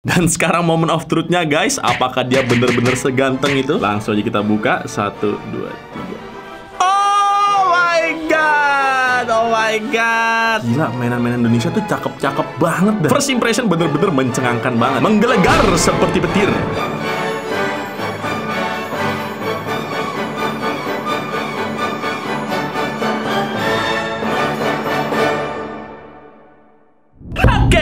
Dan sekarang moment of truth-nya guys, apakah dia bener-bener seganteng itu? Langsung aja kita buka. 1, 2, 3. Oh my god, oh my god. Gila, mainan-mainan Indonesia tuh cakep-cakep banget dah. First impression bener-bener mencengangkan banget, menggelegar seperti petir.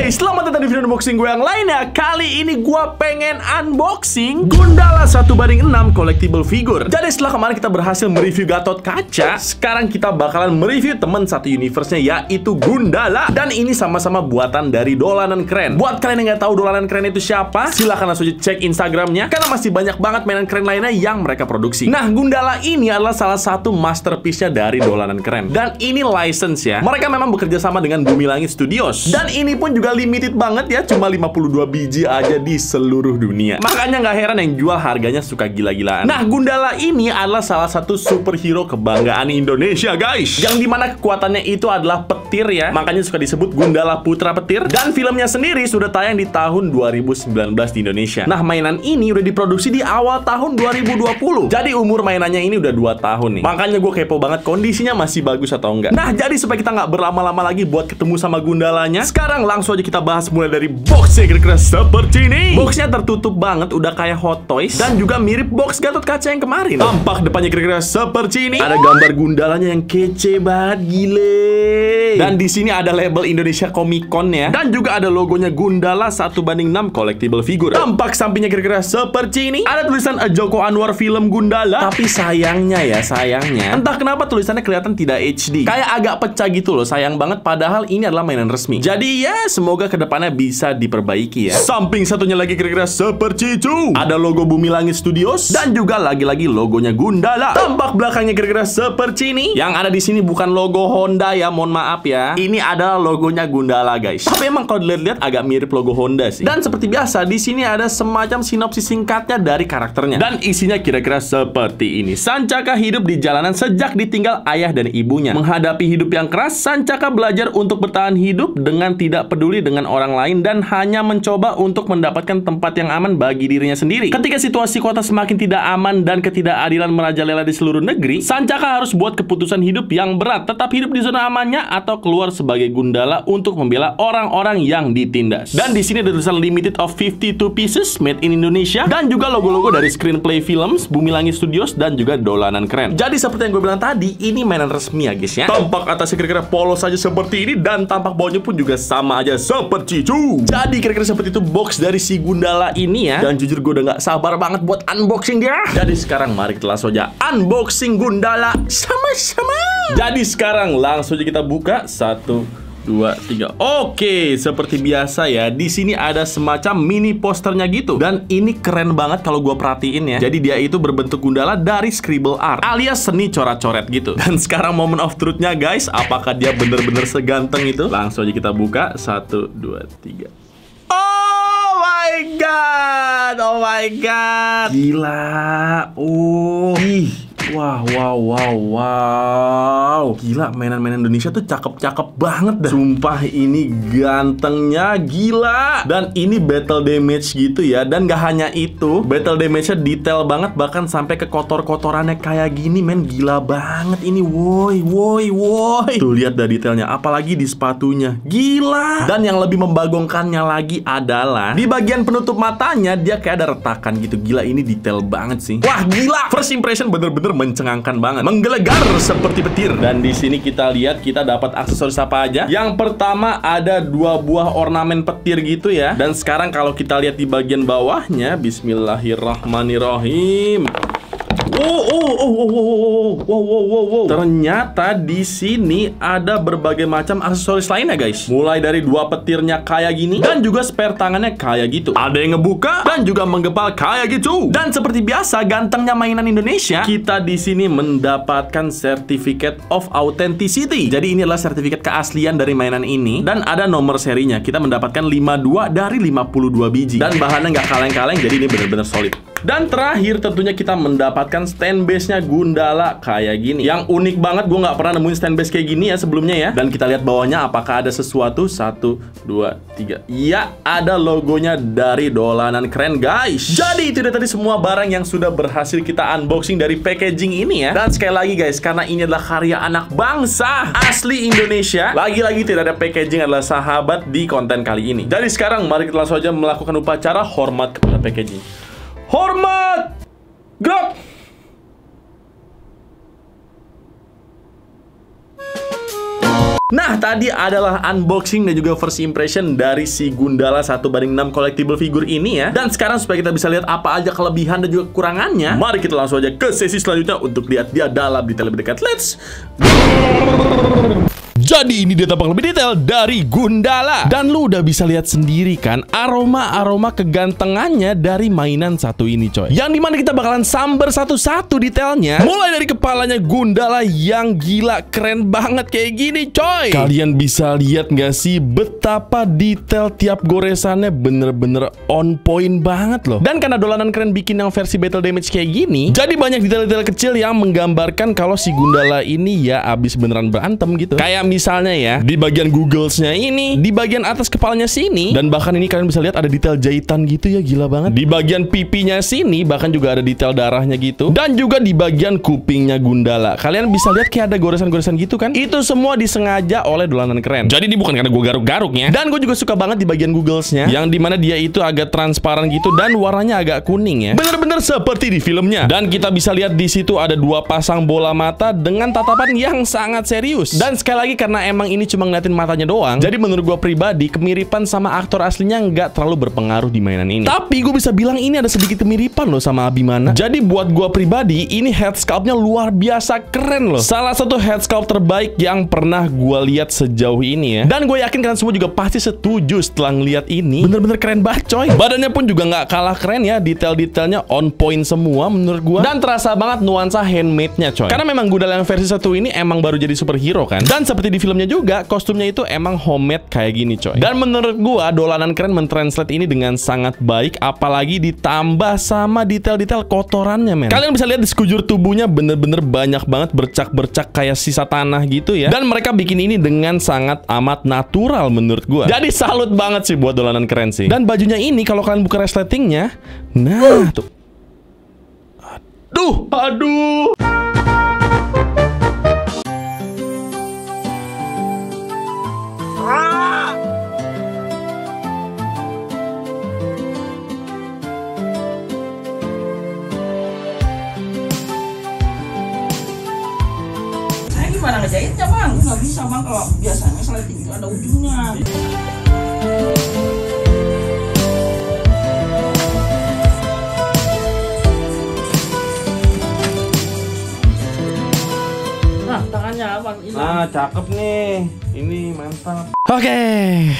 Selamat datang di video unboxing gue yang lainnya. Kali ini gue pengen unboxing Gundala 1:6 collectible figure. Jadi setelah kemarin kita berhasil mereview Gatot Kaca, sekarang kita bakalan mereview temen satu universe-nya, yaitu Gundala. Dan ini sama-sama buatan dari Dolanan Keren. Buat kalian yang nggak tahu Dolanan Keren itu siapa, silahkan langsung cek Instagramnya, karena masih banyak banget mainan keren lainnya yang mereka produksi. Nah, Gundala ini adalah salah satu masterpiece-nya dari Dolanan Keren. Dan ini license ya. Mereka memang bekerja sama dengan Bumi Langit Studios. Dan ini pun juga limited banget ya, cuma 52 biji aja di seluruh dunia. Makanya nggak heran yang jual harganya suka gila-gilaan. Nah, Gundala ini adalah salah satu superhero kebanggaan Indonesia guys, yang dimana kekuatannya itu adalah petir ya. Makanya suka disebut Gundala Putra Petir. Dan filmnya sendiri sudah tayang di tahun 2019 di Indonesia. Nah, mainan ini udah diproduksi di awal tahun 2020. Jadi umur mainannya ini udah 2 tahun nih. Makanya gue kepo banget kondisinya masih bagus atau enggak. Nah, jadi supaya kita nggak berlama-lama lagi buat ketemu sama Gundalanya, sekarang langsung aja kita bahas mulai dari boxnya kira-kira seperti ini. Boxnya tertutup banget, udah kayak Hot Toys, dan juga mirip box Gatot Kaca yang kemarin. Tampak depannya kira-kira seperti ini. Ada gambar Gundalanya yang kece banget, gile. Dan di sini ada label Indonesia Comic Con ya, dan juga ada logonya Gundala 1:6 collectible figure. Tampak sampingnya kira-kira seperti ini. Ada tulisan Joko Anwar film Gundala, tapi sayangnya entah kenapa tulisannya kelihatan tidak HD, kayak agak pecah gitu loh. Sayang banget, padahal ini adalah mainan resmi. Jadi ya, semoga kedepannya bisa diperbaiki ya. Samping satunya lagi kira-kira seperti itu. Ada logo Bumi Langit Studios, dan juga lagi-lagi logonya Gundala. Tampak belakangnya kira-kira seperti ini. Yang ada di sini bukan logo Honda ya, mohon maaf ya. Ini adalah logonya Gundala guys. Tapi emang kalau dilihat-lihat agak mirip logo Honda sih. Dan seperti biasa di sini ada semacam sinopsis singkatnya dari karakternya. Dan isinya kira-kira seperti ini. Sancaka hidup di jalanan sejak ditinggal ayah dan ibunya. Menghadapi hidup yang keras, Sancaka belajar untuk bertahan hidup dengan tidak peduli dengan orang lain dan hanya mencoba untuk mendapatkan tempat yang aman bagi dirinya sendiri. Ketika situasi kota semakin tidak aman dan ketidakadilan merajalela di seluruh negeri, Sancaka harus buat keputusan hidup yang berat, tetap hidup di zona amannya atau keluar sebagai Gundala untuk membela orang-orang yang ditindas. Dan di sini ada tulisan limited of 52 pieces made in Indonesia, dan juga logo-logo dari Screenplay Films, Bumi Langit Studios, dan juga Dolanan Keren. Jadi seperti yang gue bilang tadi, ini mainan resmi ya guys ya. Tampak atasnya kira-kira polos aja seperti ini, dan tampak bawahnya pun juga sama aja seperti itu. Jadi kira-kira seperti itu box dari si Gundala ini ya. Dan jujur gue udah gak sabar banget buat unboxing dia. Jadi sekarang mari kita langsung aja unboxing Gundala sama-sama. Jadi sekarang langsung aja kita buka. 1, 2, 3. Oke, seperti biasa ya. Di sini ada semacam mini posternya gitu. Dan ini keren banget kalau gue perhatiin ya. Jadi dia itu berbentuk Gundala dari scribble art, alias seni coret-coret gitu. Dan sekarang moment of truth-nya guys, apakah dia bener-bener seganteng itu? Langsung aja kita buka. 1, 2, 3. Oh my god, oh my god, gila. Wow. Gila, mainan-mainan Indonesia tuh cakep-cakep banget dah. Sumpah ini gantengnya gila. Dan ini battle damage gitu ya. Dan gak hanya itu, battle damage-nya detail banget, bahkan sampai ke kotor-kotorannya kayak gini, men. Gila banget ini, woi. Tuh lihat dah detailnya, apalagi di sepatunya. Gila. Dan yang lebih membagongkannya lagi adalah di bagian penutup matanya dia kayak ada retakan gitu. Gila, ini detail banget sih. Wah, gila. First impression bener-bener mencengangkan banget, menggelegar seperti petir. Dan di sini kita lihat kita dapat aksesoris apa aja. Yang pertama ada 2 buah ornamen petir gitu ya. Dan sekarang kalau kita lihat di bagian bawahnya, bismillahirrahmanirrahim. Ternyata di sini ada berbagai macam aksesoris lainnya guys. Mulai dari 2 petirnya kayak gini, dan juga spare tangannya kayak gitu. Ada yang ngebuka dan juga menggepal kayak gitu. Dan seperti biasa, gantengnya mainan Indonesia, kita di sini mendapatkan Certificate of Authenticity. Jadi ini adalah sertifikat keaslian dari mainan ini, dan ada nomor serinya. Kita mendapatkan 52 dari 52 biji. Dan bahannya nggak kaleng-kaleng, jadi ini benar-benar solid. Dan terakhir tentunya kita mendapatkan stand base-nya Gundala kayak gini. Yang unik banget, gue nggak pernah nemuin stand base kayak gini ya sebelumnya ya. Dan kita lihat bawahnya apakah ada sesuatu. 1, 2, 3. Ya, ada logonya dari Dolanan Keren guys. Jadi itu dia tadi semua barang yang sudah berhasil kita unboxing dari packaging ini ya. Dan sekali lagi guys, karena ini adalah karya anak bangsa asli Indonesia, lagi-lagi tidak ada packaging adalah sahabat di konten kali ini. Jadi sekarang mari kita langsung saja melakukan upacara hormat kepada packaging. Hormat! Gerak! Nah, tadi adalah unboxing dan juga first impression dari si Gundala 1:6 collectible figure ini ya. Dan sekarang supaya kita bisa lihat apa aja kelebihan dan juga kekurangannya, mari kita langsung aja ke sesi selanjutnya untuk lihat dia dalam detail lebih dekat. Let's go! Jadi ini dia tampak lebih detail dari Gundala. Dan lu udah bisa lihat sendiri kan aroma-aroma kegantengannya dari mainan satu ini coy. Yang dimana kita bakalan samber satu-satu detailnya. Mulai dari kepalanya Gundala yang gila keren banget kayak gini coy. Kalian bisa lihat gak sih betapa detail tiap goresannya bener-bener on point banget loh. Dan karena Dolanan Keren bikin yang versi battle damage kayak gini, jadi banyak detail-detail kecil yang menggambarkan kalau si Gundala ini ya abis beneran berantem gitu. Kayak misalnya ya, di bagian googlesnya ini, di bagian atas kepalanya sini, dan bahkan ini kalian bisa lihat ada detail jahitan gitu ya, gila banget. Di bagian pipinya sini, bahkan juga ada detail darahnya gitu. Dan juga di bagian kupingnya Gundala, kalian bisa lihat kayak ada goresan-goresan gitu kan. Itu semua disengaja oleh Dolanan Keren. Jadi ini bukan karena gue garuk-garuknya. Dan gue juga suka banget di bagian googlesnya, yang dimana dia itu agak transparan gitu dan warnanya agak kuning ya. Bener-bener seperti di filmnya. Dan kita bisa lihat di situ ada 2 pasang bola mata dengan tatapan yang sangat serius. Dan sekali lagi karena emang ini cuma ngeliatin matanya doang, jadi menurut gue pribadi kemiripan sama aktor aslinya nggak terlalu berpengaruh di mainan ini. Tapi gue bisa bilang ini ada sedikit kemiripan loh sama Abimana. Jadi buat gue pribadi ini head sculptnya luar biasa keren loh. Salah satu head sculpt terbaik yang pernah gue lihat sejauh ini ya. Dan gue yakin kalian semua juga pasti setuju setelah ngeliat ini. Bener-bener keren banget coy. Badannya pun juga nggak kalah keren ya. Detail-detailnya on point semua menurut gue. Dan terasa banget nuansa handmade-nya coy. Karena memang Gundala yang versi 1 ini emang baru jadi superhero kan. Dan seperti di filmnya juga, kostumnya itu emang homemade kayak gini coy. Dan menurut gua Dolanan Keren mentranslate ini dengan sangat baik, apalagi ditambah sama detail-detail kotorannya men. Kalian bisa lihat di sekujur tubuhnya bener-bener banyak banget bercak-bercak kayak sisa tanah gitu ya. Dan mereka bikin ini dengan sangat amat natural menurut gua. Jadi salut banget sih buat Dolanan Keren sih. Dan bajunya ini kalau kalian buka resletingnya, nah tuh, aduh. Gimana ngejahitnya bang? Nggak bisa bang, kalau biasanya sleting itu ada ujungnya. Nah tangannya bang ini. Nah cakep nih, ini mantap. Oke,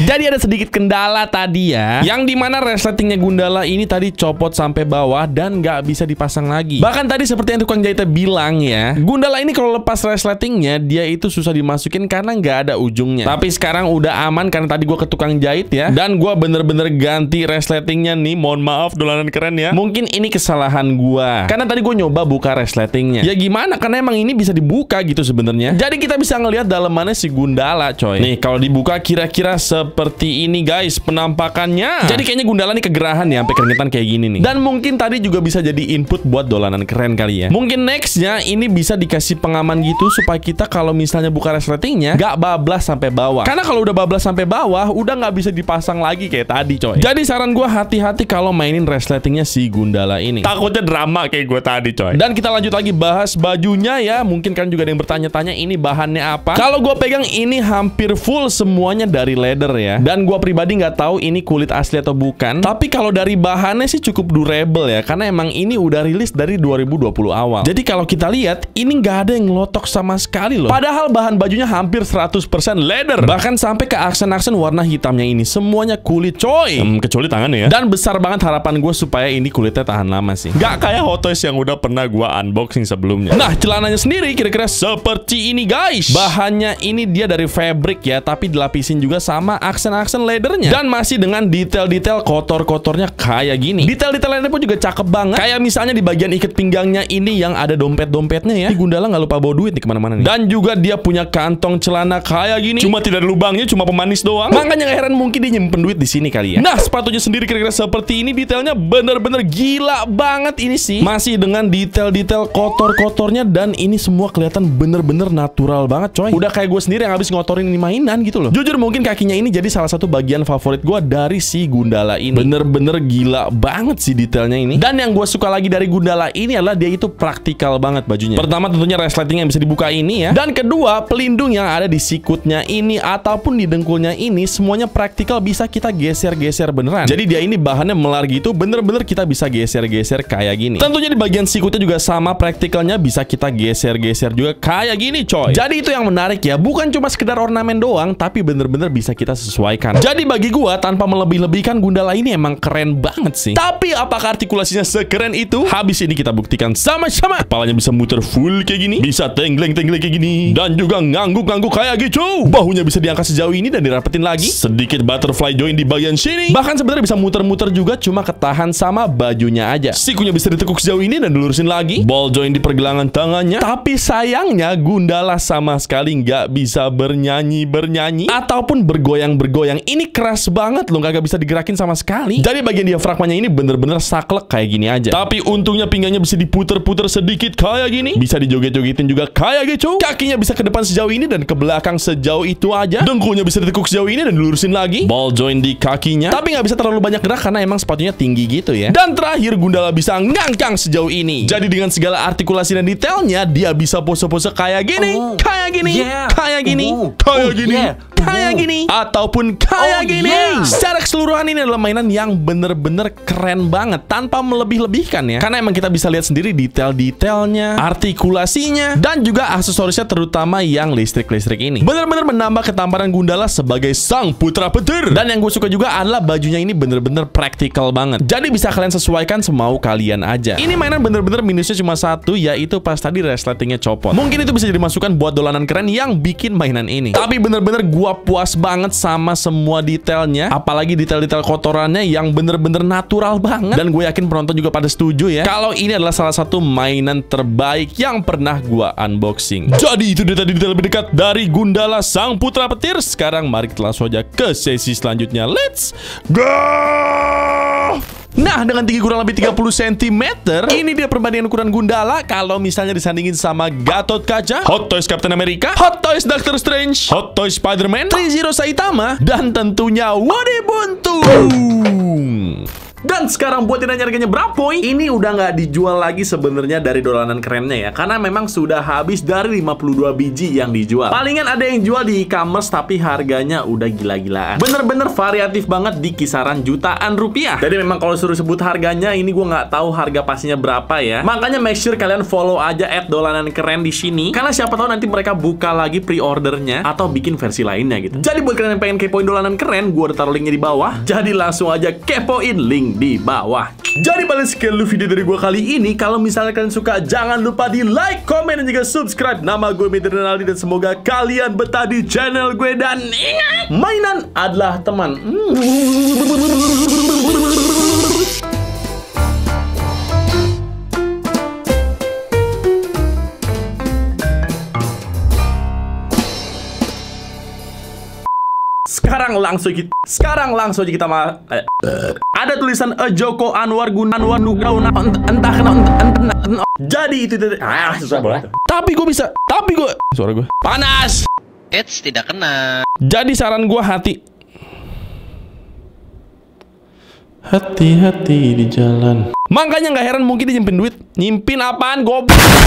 jadi ada sedikit kendala tadi ya, yang dimana resletingnya Gundala ini tadi copot sampai bawah dan nggak bisa dipasang lagi. Bahkan tadi seperti yang tukang jahitnya bilang ya, Gundala ini kalau lepas resletingnya dia itu susah dimasukin karena nggak ada ujungnya. Tapi sekarang udah aman karena tadi gua ke tukang jahit ya, dan gua bener-bener ganti resletingnya nih. Mohon maaf Dolanan Keren ya, mungkin ini kesalahan gua karena tadi gua nyoba buka resletingnya. Ya gimana, karena emang ini bisa dibuka gitu sebenarnya. Jadi kita bisa ngelihat dalamannya si Gundala coy. Nih kalau dibuka kira-kira seperti ini guys penampakannya. Jadi kayaknya Gundala nih kegerahan ya, sampai keringetan kayak gini nih. Dan mungkin tadi juga bisa jadi input buat Dolanan Keren kali ya. Mungkin nextnya ini bisa dikasih pengaman gitu supaya kita kalau misalnya buka resletingnya nggak bablas sampai bawah. Karena kalau udah bablas sampai bawah udah nggak bisa dipasang lagi kayak tadi coy. Jadi saran gue hati-hati kalau mainin resletingnya si Gundala ini. Takutnya drama kayak gue tadi coy. Dan kita lanjut lagi bahas bajunya ya. Mungkin kan juga ada yang bertanya-tanya ini bahannya apa. Kalau gue pegang ini hampir full semuanya dari leather ya. Dan gua pribadi nggak tahu ini kulit asli atau bukan. Tapi kalau dari bahannya sih cukup durable ya, karena emang ini udah rilis dari 2020 awal. Jadi kalau kita lihat ini nggak ada yang ngelotok sama sekali loh. Padahal bahan bajunya hampir 100% leather. Bahkan sampai ke aksen-aksen warna hitamnya ini semuanya kulit coy. Kecuali tangannya ya. Dan besar banget harapan gue supaya ini kulitnya tahan lama sih. Nggak kayak Hot Toys yang udah pernah gua unboxing sebelumnya. Nah celananya sendiri kira-kira seperti ini guys. Bahannya ini dia dari fabric ya, tapi dilapis dilapisin juga sama aksen-aksen leathernya. Dan masih dengan detail-detail kotor-kotornya kayak gini. Detail-detail lainnya pun juga cakep banget. Kayak misalnya di bagian ikat pinggangnya ini yang ada dompet-dompetnya ya. Di Gundala nggak lupa bawa duit nih kemana-mana nih. Dan juga dia punya kantong celana kayak gini. Cuma tidak ada lubangnya, cuma pemanis doang. Makanya nggak heran mungkin dia nyimpen duit di sini kali ya. Nah, sepatunya sendiri kira-kira seperti ini. Detailnya bener-bener gila banget ini sih. Masih dengan detail-detail kotor-kotornya, dan ini semua kelihatan bener-bener natural banget coy. Udah kayak gue sendiri yang habis ngotorin ini mainan gitu loh. Jujur mungkin kakinya ini jadi salah satu bagian favorit gue dari si Gundala ini. Bener-bener gila banget sih detailnya ini. Dan yang gue suka lagi dari Gundala ini adalah dia itu praktikal banget bajunya. Pertama tentunya resleting yang bisa dibuka ini ya. Dan kedua, pelindung yang ada di sikutnya ini ataupun di dengkulnya ini semuanya praktikal, bisa kita geser-geser beneran. Jadi dia ini bahannya melar gitu, bener-bener kita bisa geser-geser kayak gini. Tentunya di bagian sikutnya juga sama praktikalnya, bisa kita geser-geser juga kayak gini coy. Jadi itu yang menarik ya, bukan cuma sekedar ornamen doang, tapi bener-bener bisa kita sesuaikan. Jadi bagi gua tanpa melebih-lebihkan, Gundala ini emang keren banget sih. Tapi apakah artikulasinya sekeren itu? Habis ini kita buktikan sama-sama. Kepalanya bisa muter full kayak gini, bisa tengleng-tengleng kayak gini, dan juga ngangguk-ngangguk kayak gitu. Bahunya bisa diangkat sejauh ini dan dirapetin lagi. Sedikit butterfly joint di bagian sini. Bahkan sebenarnya bisa muter-muter juga, cuma ketahan sama bajunya aja. Sikunya bisa ditekuk sejauh ini dan dilurusin lagi. Ball joint di pergelangan tangannya. Tapi sayangnya Gundala sama sekali nggak bisa bernyanyi ataupun bergoyang-bergoyang. Ini keras banget loh, nggak bisa digerakin sama sekali. Jadi bagian diafragmanya ini bener-bener saklek kayak gini aja. Tapi untungnya pinggangnya bisa diputer-puter sedikit kayak gini. Bisa dijoget-jogetin juga kayak gitu. Kakinya bisa ke depan sejauh ini dan ke belakang sejauh itu aja. Dengkulnya bisa ditekuk sejauh ini dan dilurusin lagi. Ball joint di kakinya. Tapi nggak bisa terlalu banyak gerak karena emang sepatunya tinggi gitu ya. Dan terakhir, Gundala bisa ngangkang sejauh ini. Jadi dengan segala artikulasi dan detailnya, dia bisa pose-pose kayak gini, kayak gini, kayak gini, kayak gini, kayak gini, ataupun kayak gini. Secara keseluruhan ini adalah mainan yang bener-bener keren banget tanpa melebih-lebihkan ya. Karena emang kita bisa lihat sendiri detail-detailnya, artikulasinya, dan juga aksesorisnya, terutama yang listrik-listrik ini. Bener-bener menambah ketampanan Gundala sebagai sang putra petir. Dan yang gue suka juga adalah bajunya ini bener-bener praktikal banget. Jadi bisa kalian sesuaikan semau kalian aja. Ini mainan bener-bener minusnya cuma satu, yaitu pas tadi resletingnya copot. Mungkin itu bisa jadi masukan buat dolanan keren yang bikin mainan ini. Tapi bener-bener gua puas banget sama semua detailnya. Apalagi detail-detail kotorannya yang bener-bener natural banget. Dan gue yakin penonton juga pada setuju ya, kalau ini adalah salah satu mainan terbaik yang pernah gua unboxing. Jadi itu dia tadi detail lebih dekat dari Gundala sang putra petir. Sekarang mari kita langsung aja ke sesi selanjutnya. Let's go! Nah, dengan tinggi kurang lebih 30 cm, ini dia perbandingan ukuran Gundala kalau misalnya disandingin sama Gatot-Kaca, Hot Toys Captain America, Hot Toys Doctor Strange, Hot Toys Spider-Man, Rizero Saitama, dan tentunya Woody Buntung. Dan sekarang buat yang nanya harganya berapa, ini udah nggak dijual lagi sebenarnya dari dolanan kerennya ya, karena memang sudah habis dari 52 biji yang dijual. Palingan ada yang jual di e-commerce tapi harganya udah gila-gilaan. Bener-bener variatif banget di kisaran jutaan rupiah. Jadi memang kalau suruh sebut harganya, ini gue nggak tahu harga pastinya berapa ya. Makanya make sure kalian follow aja @dolanan_keren di sini, karena siapa tahu nanti mereka buka lagi pre-ordernya atau bikin versi lainnya gitu. Jadi buat kalian yang pengen kepoin dolanan keren, gue udah taruh linknya di bawah. Jadi langsung aja kepoin link di bawah. Jadi paling sekian dulu video dari gue kali ini. Kalau misalnya kalian suka, jangan lupa di like, komen, dan juga subscribe. Nama gue Mr. Rinaldi dan semoga kalian betah di channel gue. Dan ingat, mainan adalah teman. Sekarang langsung aja kita ada tulisan Joko Anwar Gunawan entah kenapa. Jadi itu susah banget. Tapi gue suara gue panas. Eits, tidak kena. Jadi saran gue hati-hati di jalan. Makanya nggak heran mungkin dia nyimpen duit. Nyimpin apaan, goblok.